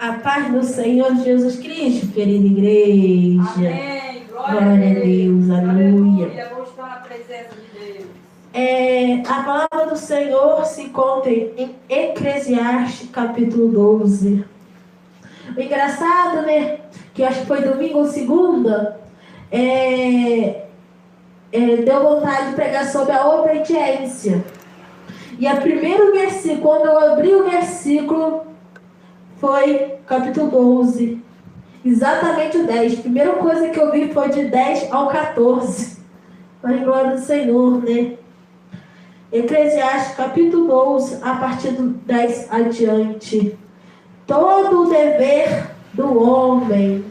A paz do Senhor Jesus Cristo, querida igreja. Amém. Glória a Deus, aleluia. Vamos estar na presença de Deus. A palavra do Senhor se encontra em Eclesiastes, capítulo 12. O engraçado, né? Que eu acho que foi domingo ou segunda. Deu vontade de pregar sobre a obediência. E o primeiro versículo, quando eu abri o versículo, foi capítulo 12. Exatamente o 10. A primeira coisa que eu vi foi de 10 ao 14. Para a glória do Senhor, né? Eclesiastes, capítulo 12, a partir do 10 adiante. Todo o dever do homem.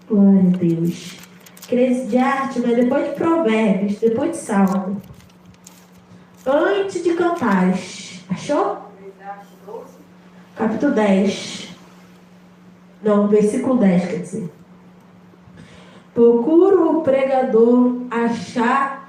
Glória a Deus. Eclesiastes, mas depois de Provérbios, depois de Salmo. Antes de cantares. Achou? Capítulo 10. Não, versículo 10, quer dizer. Procurou o pregador achar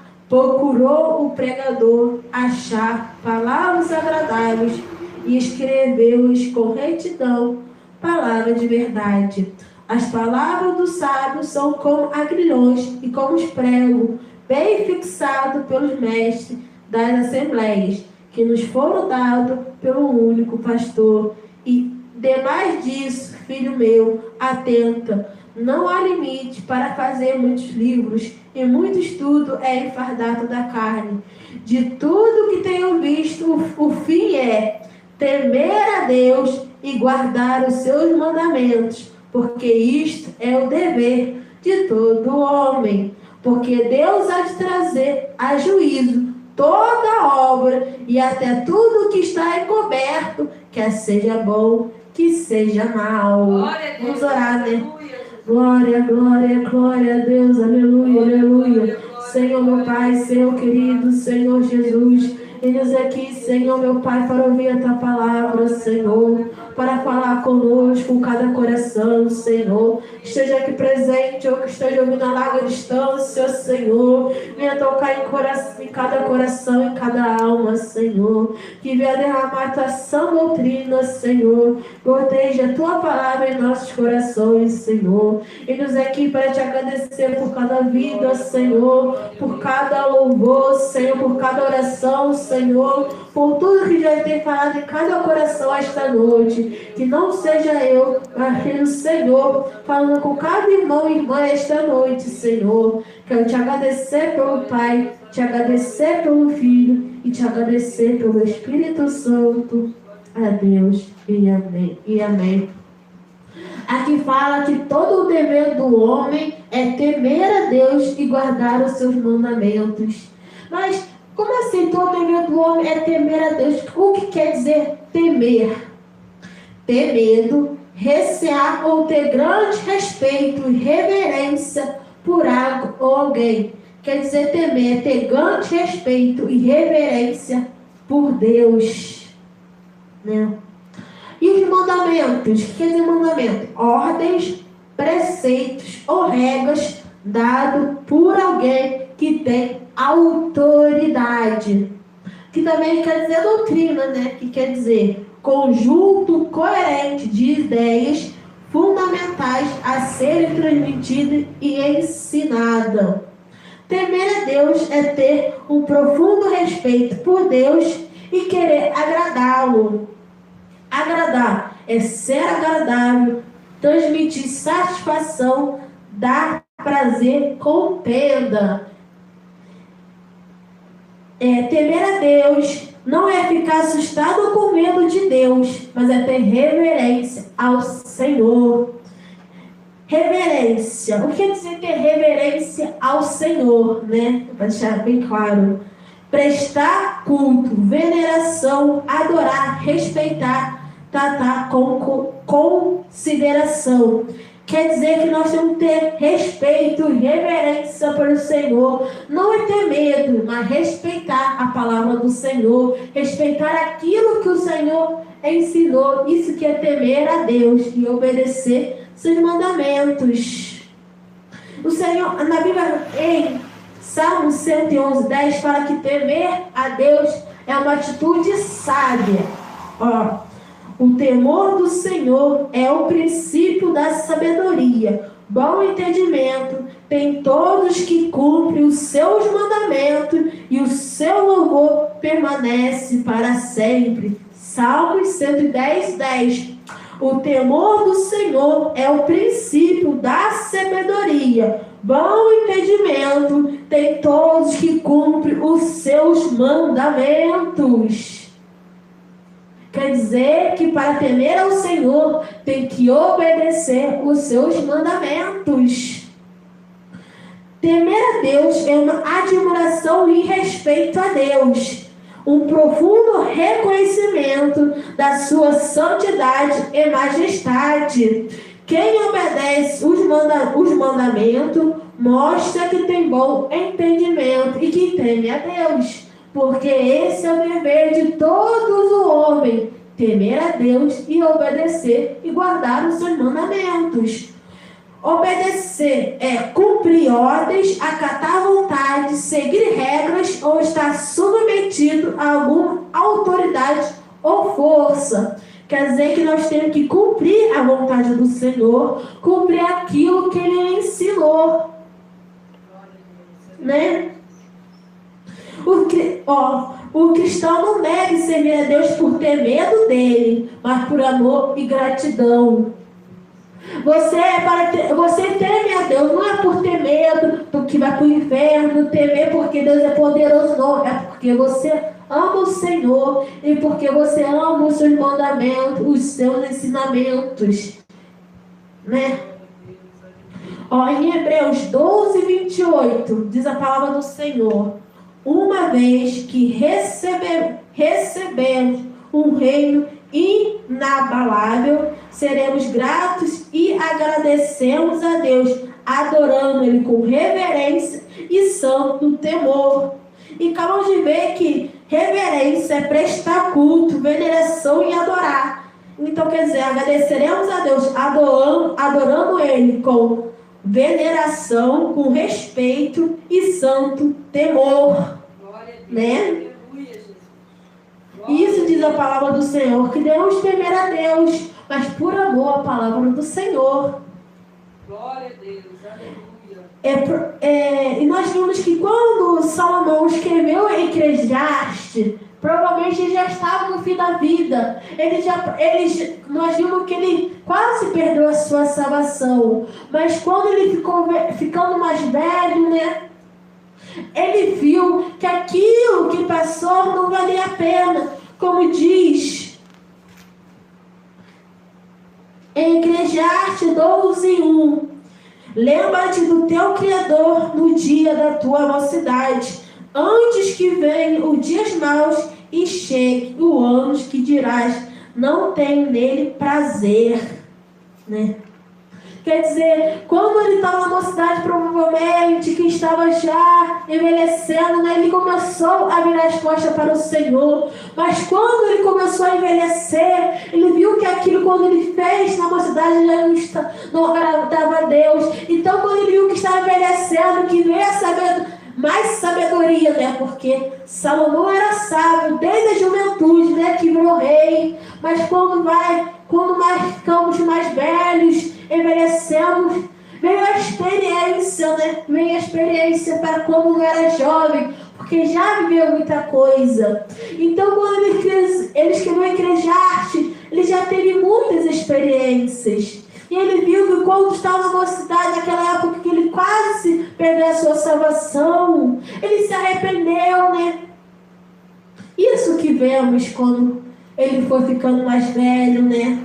palavras agradáveis e escreveu-os com retidão, palavras de verdade. As palavras do sábio são como agrilhões e como os pregos, bem fixados pelos mestres das assembleias, que nos foram dados pelo único pastor. E demais disso, filho meu, atenta, não há limite para fazer muitos livros, e muito estudo é enfardado da carne. De tudo que tenho visto, o fim é temer a Deus e guardar os seus mandamentos, porque isto é o dever de todo homem. Porque Deus há de trazer a juízo toda obra e até tudo que está encoberto, quer seja bom, que seja mal. Vamos orar, né? Glória, glória, glória a Deus, aleluia, aleluia. Senhor, meu Pai, Senhor querido, Senhor Jesus, eles aqui, Senhor, meu Pai, para ouvir a Tua palavra, Senhor, para falar conosco, com cada coração, Senhor. Esteja aqui presente, ou que esteja ouvindo a larga distância, Senhor. Venha tocar em cada coração, em cada alma, Senhor. Que venha derramar a Tua sã doutrina, Senhor. Proteja a Tua palavra em nossos corações, Senhor. Eles aqui para Te agradecer por cada vida, Senhor, por cada louvor, Senhor, por cada oração, Senhor, por tudo que já tem falado em cada coração esta noite. Que não seja eu, mas o Senhor, falando com cada irmão e irmã esta noite, Senhor. Quero Te agradecer pelo Pai, Te agradecer pelo Filho e Te agradecer pelo Espírito Santo. A Deus e amém. E amém. Aqui fala que todo o dever do homem é temer a Deus e guardar os seus mandamentos. Mas como assim todo o dever do homem é temer a Deus? O que quer dizer temer? Ter medo, recear ou ter grande respeito e reverência por algo ou alguém. Quer dizer temer, ter grande respeito e reverência por Deus, né? E os mandamentos? O que quer dizer mandamento? Ordens, preceitos ou regras dados por alguém que tem autoridade. Que também quer dizer doutrina, né? Que quer dizer conjunto coerente de ideias fundamentais a serem transmitidas e ensinadas. Temer a Deus é ter um profundo respeito por Deus e querer agradá-lo. Agradar é ser agradável, transmitir satisfação, dar prazer, contenda. Temer a Deus não é ficar assustado com medo de Deus, mas é ter reverência ao Senhor. Reverência. O que quer dizer ter reverência ao Senhor, né? Para deixar bem claro. Prestar culto, veneração, adorar, respeitar, tratar com consideração. Quer dizer que nós temos que ter respeito e reverência pelo Senhor. Não é ter medo, mas respeitar a palavra do Senhor. Respeitar aquilo que o Senhor ensinou. Isso que é temer a Deus e obedecer seus mandamentos. O Senhor, na Bíblia, em Salmo 111, 10, fala que temer a Deus é uma atitude sábia. O temor do Senhor é o princípio da sabedoria. Bom entendimento tem todos que cumprem os seus mandamentos e o seu louvor permanece para sempre. Salmos 110, 10. O temor do Senhor é o princípio da sabedoria. Bom entendimento tem todos que cumprem os seus mandamentos. Quer dizer que para temer ao Senhor tem que obedecer os seus mandamentos. Temer a Deus é uma admiração e respeito a Deus, um profundo reconhecimento da sua santidade e majestade. Quem obedece os mandamentos mostra que tem bom entendimento e que teme a Deus. Porque esse é o dever de todos os homens, temer a Deus e obedecer e guardar os seus mandamentos. Obedecer é cumprir ordens, acatar vontade, seguir regras ou estar submetido a alguma autoridade ou força. Quer dizer que nós temos que cumprir a vontade do Senhor, cumprir aquilo que Ele ensinou. Né? O cristão não deve servir a Deus por ter medo dele, mas por amor e gratidão. Você teme a Deus não é por ter medo do que vai para o inferno, temer porque Deus é poderoso, não. É porque você ama o Senhor e porque você ama os seus mandamentos, os seus ensinamentos. Né? Em Hebreus 12, 28, diz a palavra do Senhor: uma vez que recebemos um reino inabalável, seremos gratos e agradecemos a Deus, adorando Ele com reverência e santo temor. E acabamos de ver que reverência é prestar culto, veneração e adorar. Então, quer dizer, agradeceremos a Deus adorando Ele com veneração, com respeito e santo temor. Né? Isso diz a palavra do Senhor, que devemos temer a Deus, mas por amor à palavra do Senhor. Glória a Deus, aleluia. E nós vimos que quando Salomão escreveu Eclesiastes, provavelmente ele já estava no fim da vida. Nós vimos que ele quase perdeu a sua salvação. Mas quando ele ficou ficando mais velho, né? Ele viu que aquilo que passou não valia a pena. Como diz em Eclesiastes 12, 1. Lembra-te do teu Criador no dia da tua mocidade, antes que venham os dias maus e chegue o ano que dirás, não tenho nele prazer. Né? Quer dizer, quando ele estava na mocidade, provavelmente, que estava já envelhecendo, né, ele começou a virar as costas para o Senhor. Mas quando ele começou a envelhecer, ele viu que aquilo, quando ele fez na mocidade, já não agradava a Deus. Então, quando ele viu que estava envelhecendo, que veio mais sabedoria, né? Porque Salomão era sábio desde a juventude, né? Que virou rei. Mas quando nós ficamos mais velhos, envelhecemos, veio a experiência, né? Veio a experiência para quando não era jovem, porque já viveu muita coisa. Então, quando ele escreveu Eclesiastes, ele já teve muitas experiências. E ele viu que quando estava na mocidade, naquela época que ele quase perdeu a sua salvação, ele se arrependeu, né? Isso que vemos quando ele foi ficando mais velho, né?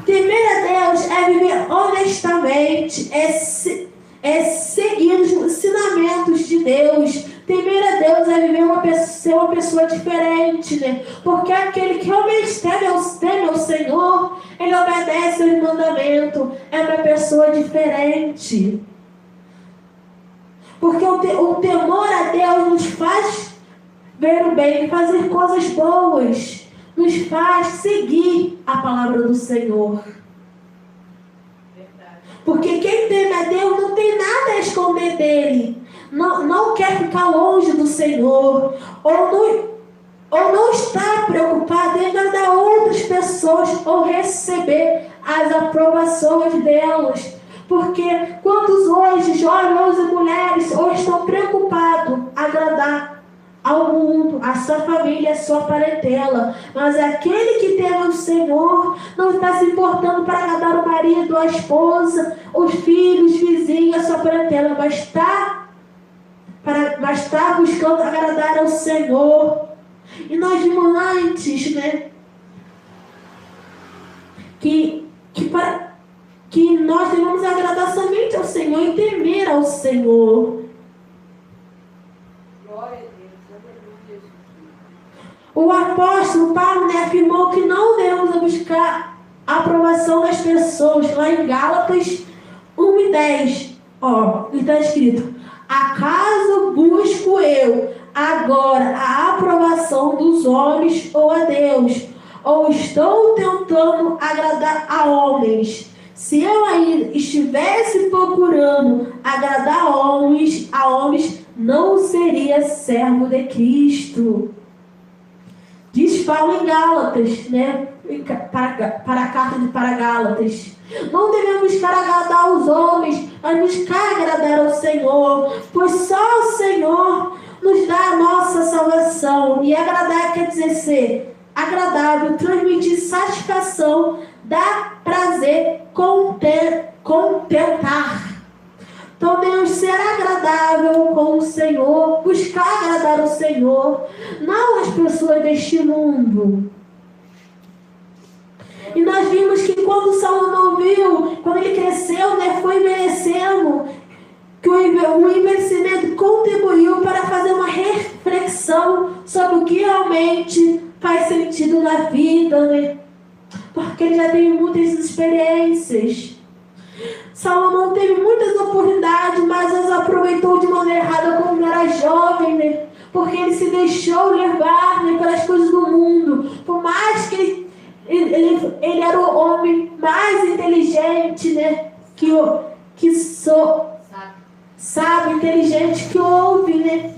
Temer a Deus é viver honestamente, é seguir os ensinamentos de Deus. Temer a Deus é ser uma pessoa diferente, né? Porque aquele que realmente teme ao Senhor, ele obedece ao mandamento, é uma pessoa diferente. Porque o temor a Deus nos faz ver o bem, fazer coisas boas, nos faz seguir a palavra do Senhor. Porque quem teme a Deus não tem nada a esconder dele. Não quer ficar longe do Senhor. ou não está preocupado em agradar outras pessoas ou receber as aprovações delas. Porque quantos hoje, jovens e mulheres, hoje estão preocupados em agradar ao mundo, a sua família, a sua parentela. Mas aquele que teme o Senhor não está se importando para agradar o marido, a esposa, os filhos, os vizinhos, a sua parentela, mas está buscando agradar ao Senhor. E nós vimos antes, né, que nós devemos agradar somente ao Senhor e temer ao Senhor. Glória a Deus, aleluia. O apóstolo Paulo, né, afirmou que não devemos buscar a aprovação das pessoas. Lá em Gálatas 1:10, está escrito: acaso busco eu agora a aprovação dos homens ou a Deus? Ou estou tentando agradar a homens? Se eu ainda estivesse procurando agradar a homens, não seria servo de Cristo. Diz Paulo em Gálatas, né? Para a carta para Gálatas. Não devemos buscar agradar os homens, mas buscar agradar ao Senhor, pois só o Senhor nos dá a nossa salvação. E agradar quer dizer ser agradável, transmitir satisfação, dar prazer, contentar. Então devemos ser agradável com o Senhor, buscar agradar o Senhor, não as pessoas deste mundo. E nós vimos que quando Salomão viu, quando ele cresceu, né, foi envelhecendo, que o envelhecimento contribuiu para fazer uma reflexão sobre o que realmente faz sentido na vida, né? Porque ele já teve muitas experiências. Salomão teve muitas oportunidades, mas as aproveitou de maneira errada quando era jovem, né? Porque ele se deixou levar, né, pelas coisas do mundo. Por mais que ele era o homem mais inteligente, né? Sabe, inteligente que houve, né?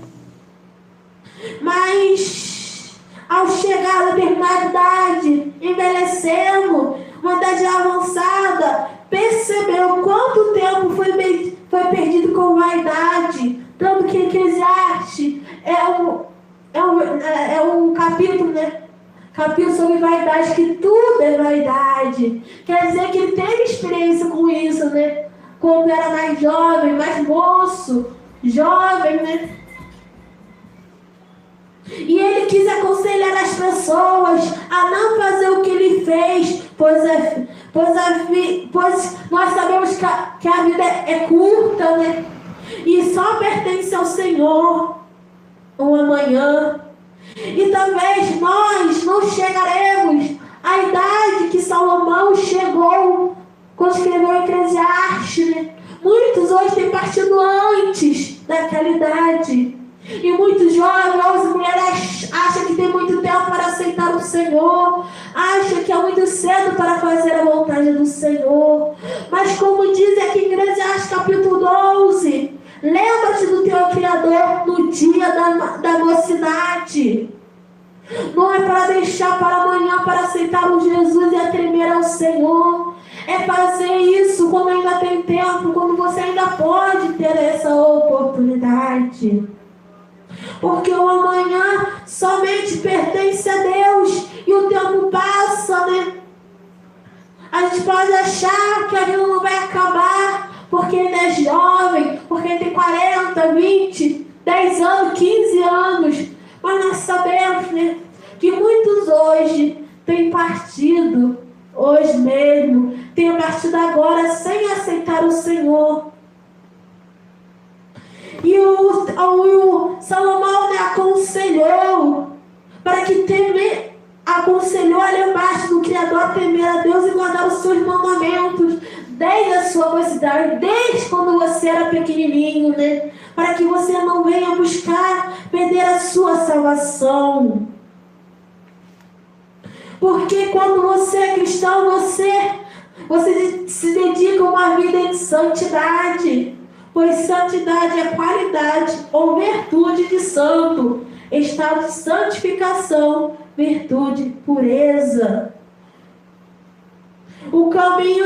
Mas ao chegar a determinada idade, envelhecendo, uma idade avançada, percebeu quanto tempo foi perdido com vaidade. Tanto que Eclesiastes é um capítulo, né? Capítulo sobre vaidade, que tudo é vaidade. Quer dizer que ele teve experiência com isso, né? Quando era mais jovem, mais moço, jovem, né? E ele quis aconselhar as pessoas a não fazer o que ele fez, pois nós sabemos que a vida é curta, né? E só pertence ao Senhor o amanhã. E talvez nós não chegaremos à idade que Salomão chegou quando escreveu Eclesiastes, né? Muitos hoje têm partido antes daquela idade. E muitos jovens e mulheres acham que tem muito tempo para aceitar o Senhor, acham que é muito cedo para fazer a vontade do Senhor. Mas como diz aqui em Eclesiastes capítulo 12, lembra-te do teu Criador no dia da mocidade. Não é para deixar para amanhã para aceitar o Jesus e a tremer ao Senhor. É fazer isso quando ainda tem tempo, quando você ainda pode ter essa oportunidade. Porque o amanhã somente pertence a Deus. E o tempo passa, né? A gente pode achar que a vida não vai acabar porque ainda é jovem, porque tem 40, 20, 10 anos, 15 anos. Mas nós sabemos, né, que muitos hoje têm partido, hoje mesmo, têm partido agora sem aceitar o Senhor. E o Salomão, né, aconselhou a lembrar-se do Criador, temer a Deus e guardar os seus mandamentos desde a sua mocidade, desde quando você era pequenininho, né? Para que você não venha buscar perder a sua salvação. Porque quando você é cristão, você se dedica a uma vida em santidade. Pois santidade é qualidade ou virtude de santo. estado de santificação, virtude, pureza. O caminho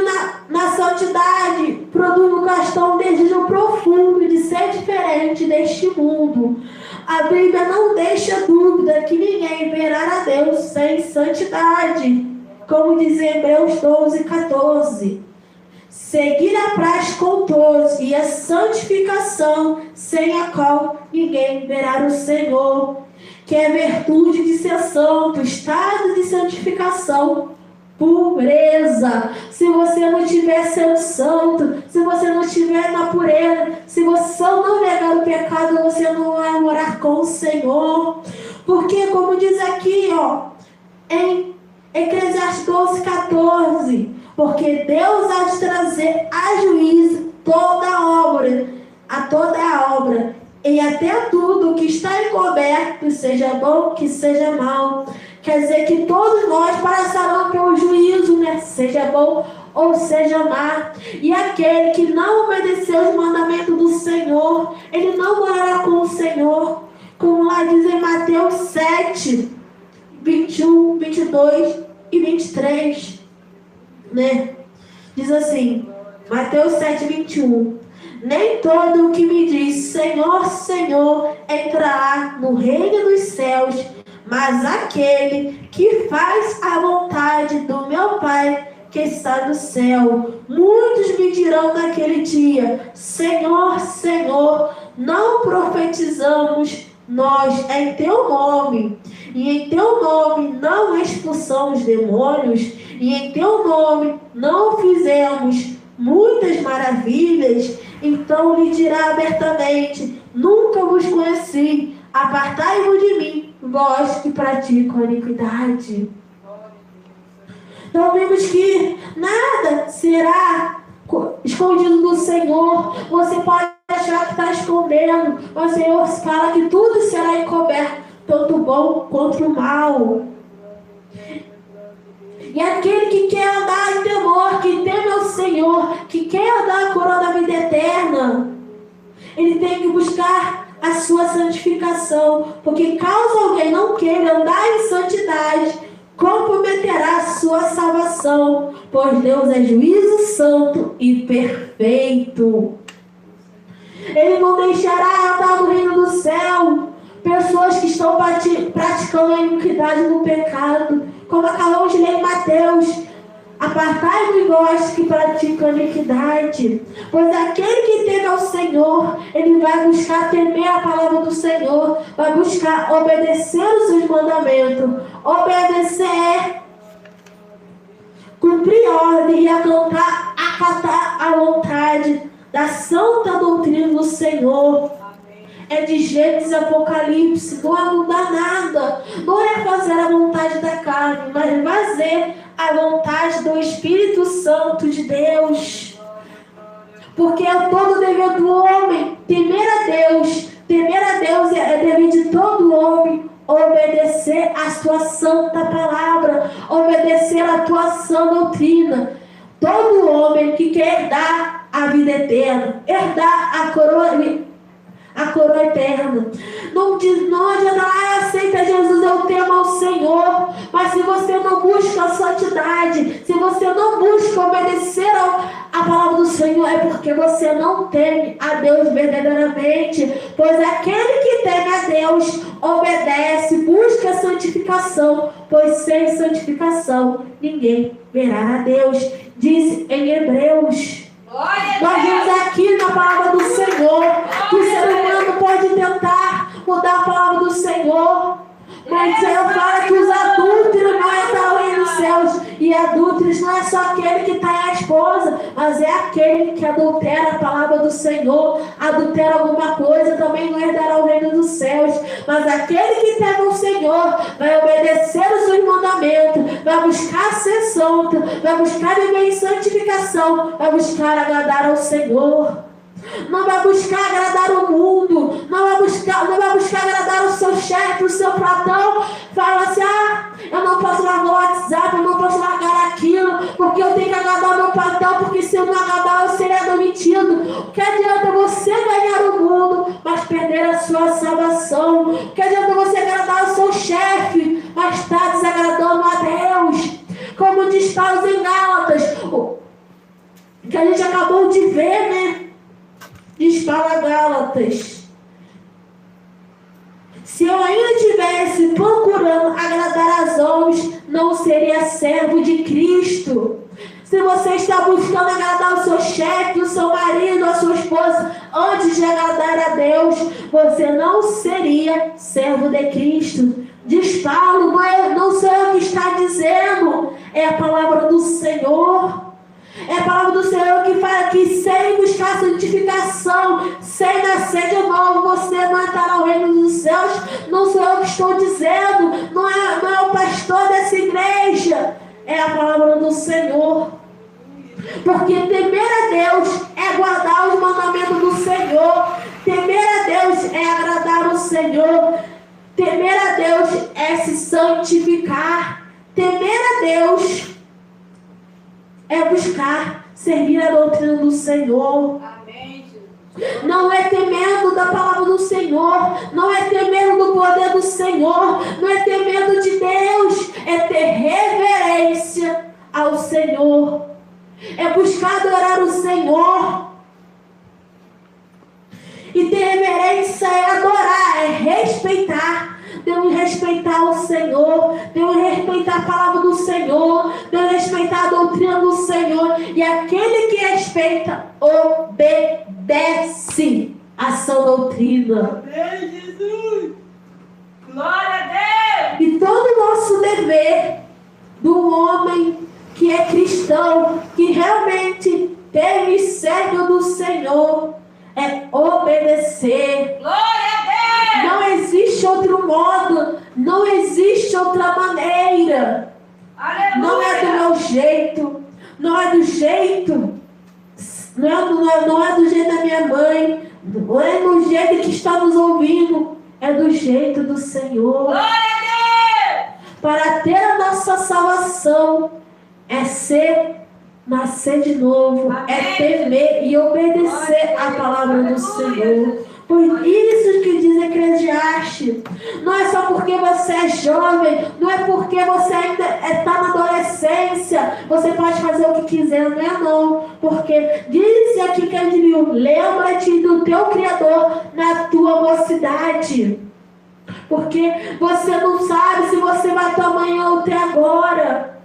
na santidade produz no cristão um desejo profundo de ser diferente deste mundo. A Bíblia não deixa dúvida que ninguém verá a Deus sem santidade, como diz em Hebreus 12:14. Seguir a prática com todos e a santificação, sem a qual ninguém verá o Senhor, que é virtude de ser santo, estado de santificação, pureza. Se você não estiver sendo santo, se você não estiver na pureza, se você não negar o pecado, você não vai morar com o Senhor. Porque, como diz aqui, em Eclesiastes 12:14, porque Deus há de trazer a juízo toda a obra, e até tudo que está encoberto, seja bom, que seja mal. Quer dizer que todos nós passarão pelo juízo, né? Seja bom ou seja má. E aquele que não obedeceu os mandamentos do Senhor, ele não morará com o Senhor. Como lá diz em Mateus 7:21, 22 e 23. Né? Diz assim, Mateus 7:21. Nem todo o que me diz Senhor, Senhor entrará no reino dos céus, mas aquele que faz a vontade do meu Pai que está no céu. Muitos me dirão naquele dia: Senhor, Senhor, não profetizamos nós em teu nome, e em teu nome não expulsamos demônios, e em teu nome não fizemos muitas maravilhas? Então lhe dirá abertamente: nunca vos conheci, apartai-vos de mim, vós que praticam a iniquidade. Então vimos que nada será escondido do Senhor. Você pode achar que está escondendo, mas o Senhor fala que tudo será encoberto, tanto o bom quanto o mal. E aquele que quer andar em temor, que teme ao Senhor, que quer andar a coroa da vida eterna, ele tem que buscar a sua santificação, porque caso alguém não queira andar em santidade, comprometerá a sua salvação, pois Deus é juízo santo e perfeito. Ele não deixará andar no reino do céu pessoas que estão praticando a iniquidade no pecado, como acabamos de ler em Mateus: apartai-vos vós que praticam a iniquidade. Pois aquele que teme ao Senhor, ele vai buscar temer a palavra do Senhor, vai buscar obedecer os seus mandamentos. Obedecer é cumprir ordem e acatar a vontade da santa doutrina do Senhor. É de Gênesis e Apocalipse. Não é mudar nada, não é fazer a vontade da carne, mas fazer a vontade do Espírito Santo de Deus. Porque é todo dever do homem temer a Deus. Temer a Deus é dever de todo homem. Obedecer a sua santa palavra, obedecer a tua sã doutrina. Todo homem que quer herdar a vida eterna, herdar a coroa eterna, não adianta: aceita Jesus, eu temo ao Senhor. Mas se você não busca a santidade, se você não busca obedecer a palavra do Senhor, é porque você não teme a Deus verdadeiramente. Pois aquele que teme a Deus obedece, busca a santificação, pois sem santificação ninguém verá a Deus. Diz em Hebreus. Nós vimos aqui na palavra do Senhor que o ser humano pode tentar mudar a palavra do Senhor, mas o Senhor fala que os adúlteros não entrarão aí nos céus. E adúlteros não é só aquele que está em a esposa, mas é aquele que adultera a palavra do Senhor, adultera alguma coisa, também não herdará o reino dos céus. Mas aquele que teme o Senhor vai obedecer os seus mandamentos, vai buscar ser santo, vai buscar viver em santificação, vai buscar agradar ao Senhor. Não vai buscar agradar o mundo, não vai buscar agradar o seu chefe, o seu patrão. Fala assim: eu não posso largar o WhatsApp, eu não posso largar aquilo, porque eu tenho que agradar o meu patrão, porque se eu não agradar eu serei demitido. Que adianta você ganhar o mundo, mas perder a sua salvação? Que adianta você Deus em Gálatas, que a gente acabou de ver, né? Diz para Gálatas: se eu ainda estivesse procurando agradar aos homens, não seria servo de Cristo. Se você está buscando agradar o seu chefe, o seu marido, a sua esposa, antes de agradar a Deus, você não seria servo de Cristo. Diz Paulo, não sou eu que está dizendo, é a palavra do Senhor. É a palavra do Senhor que fala que sem buscar santificação, sem nascer de novo, você não entrará no reino dos céus. Não sou eu que estou dizendo, não é o pastor dessa igreja, é a palavra do Senhor. Porque temer a Deus é guardar os mandamentos do Senhor. Temer a Deus é agradar o Senhor. Temer a Deus é se santificar. Temer a Deus é buscar servir a doutrina do Senhor. Amém, Jesus. Não é ter medo da palavra do Senhor, não é ter medo do poder do Senhor, não é ter medo de Deus, é ter reverência ao Senhor, é buscar adorar o Senhor. E ter reverência é adorar, é respeitar. Devemos respeitar o Senhor, devemos respeitar a palavra do Senhor, devemos respeitar a doutrina do Senhor. E aquele que respeita, obedece a sua doutrina. Amém, Jesus. Glória a Deus. E todo o nosso dever do homem que é cristão, que realmente teme e serve do Senhor, é obedecer. Glória a Deus. Não existe outro modo, não existe outra maneira. Aleluia. Não é do meu jeito, não é do jeito, não é do jeito da minha mãe, não é do jeito que está nos ouvindo, é do jeito do Senhor. Glória a Deus. Para ter a nossa salvação é nascer de novo, Amém. é temer e obedecer a palavra do Senhor. Por isso que diz Eclesiastes, não é só porque você é jovem, não é porque você ainda está na adolescência, você pode fazer o que quiser, não é não. Porque diz aqui que a gente viu, lembra-te do teu Criador na tua mocidade. Porque você não sabe se você vai ter amanhã ou ter agora.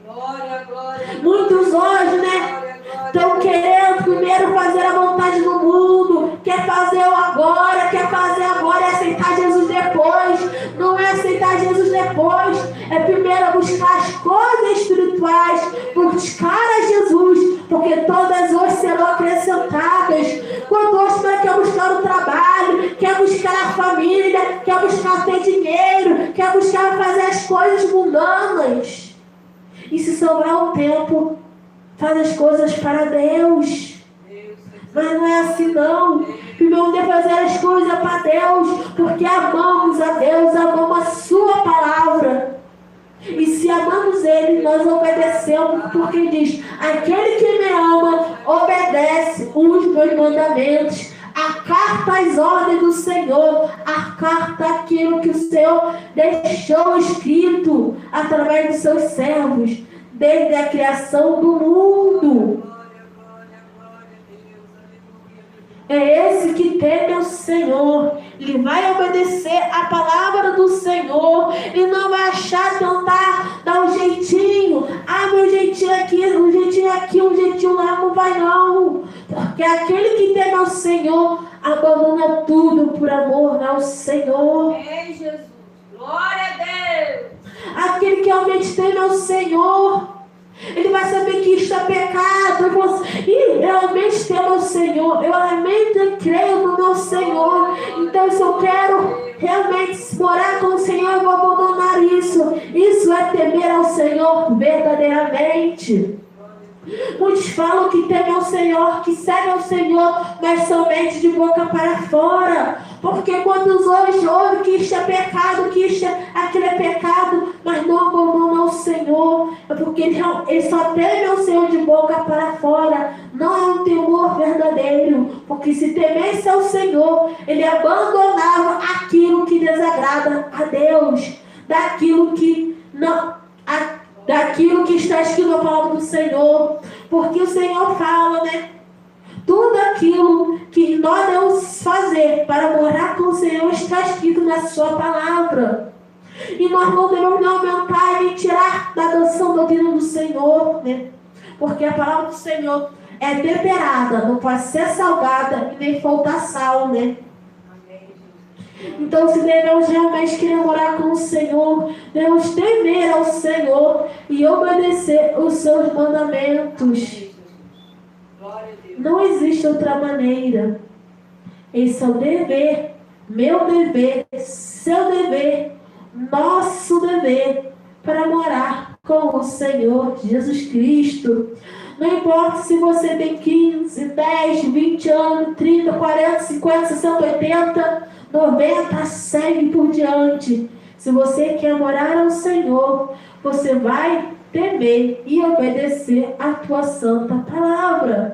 Glória, glória. Muitos hoje, né? Estão querendo primeiro fazer a vontade do mundo, quer fazer o agora e aceitar Jesus depois. Não é aceitar Jesus depois, é primeiro buscar as coisas espirituais, buscar a Jesus, porque todas hoje serão acrescentadas. Quando hoje quer buscar o trabalho, quer buscar a família, quer buscar ter dinheiro, quer buscar fazer as coisas mundanas. E se sobrar um tempo, faz as coisas para Deus. Mas não é assim não. Primeiro de fazer as coisas para Deus, porque amamos a Deus, amamos a sua palavra. E se amamos Ele, nós obedecemos, porque diz, aquele que me ama, obedece os meus mandamentos. Acata as ordens do Senhor, acata aquilo que o Senhor deixou escrito através dos seus servos, desde a criação do mundo. É esse que teme ao Senhor. Ele vai obedecer a palavra do Senhor. Ele não vai achar, tentar dar um jeitinho. Ah, meu jeitinho aqui, um jeitinho aqui, um jeitinho lá. Não vai não. Porque aquele que teme ao Senhor abandona tudo por amor ao Senhor. Amém, Jesus. Glória a Deus. Aquele que realmente teme ao Senhor, ele vai saber que isto é pecado. E realmente temo ao Senhor. Eu realmente creio no meu Senhor. Então, se eu quero realmente morar com o Senhor, eu vou abandonar isso. Isso é temer ao Senhor verdadeiramente. Muitos falam que temem ao Senhor, que seguem ao Senhor, mas somente de boca para fora. Porque quando hoje ouvem que isto é pecado, que aquilo é pecado, mas não abandonam ao Senhor, é porque eles só temem ao Senhor de boca para fora. Não é um temor verdadeiro, porque se temesse ao Senhor, ele abandonava aquilo que desagrada a Deus, daquilo que não daquilo que está escrito na palavra do Senhor, porque o Senhor fala, né? Tudo aquilo que nós devemos fazer para morar com o Senhor está escrito na sua palavra. E nós não devemos nem aumentar e nem tirar da adoção do doutrina do Senhor, né? Porque a palavra do Senhor é temperada, não pode ser salgada e nem faltar sal, né? Então, se devemos realmente querer morar com o Senhor, devemos temer ao Senhor e obedecer os seus mandamentos. Não existe outra maneira. Esse é o dever, meu dever, seu dever, nosso dever, para morar com o Senhor Jesus Cristo. Não importa se você tem 15, 10, 20 anos, 30, 40, 50, 60, 80, 90, segue por diante. Se você quer morar ao Senhor, você vai temer e obedecer a tua santa palavra.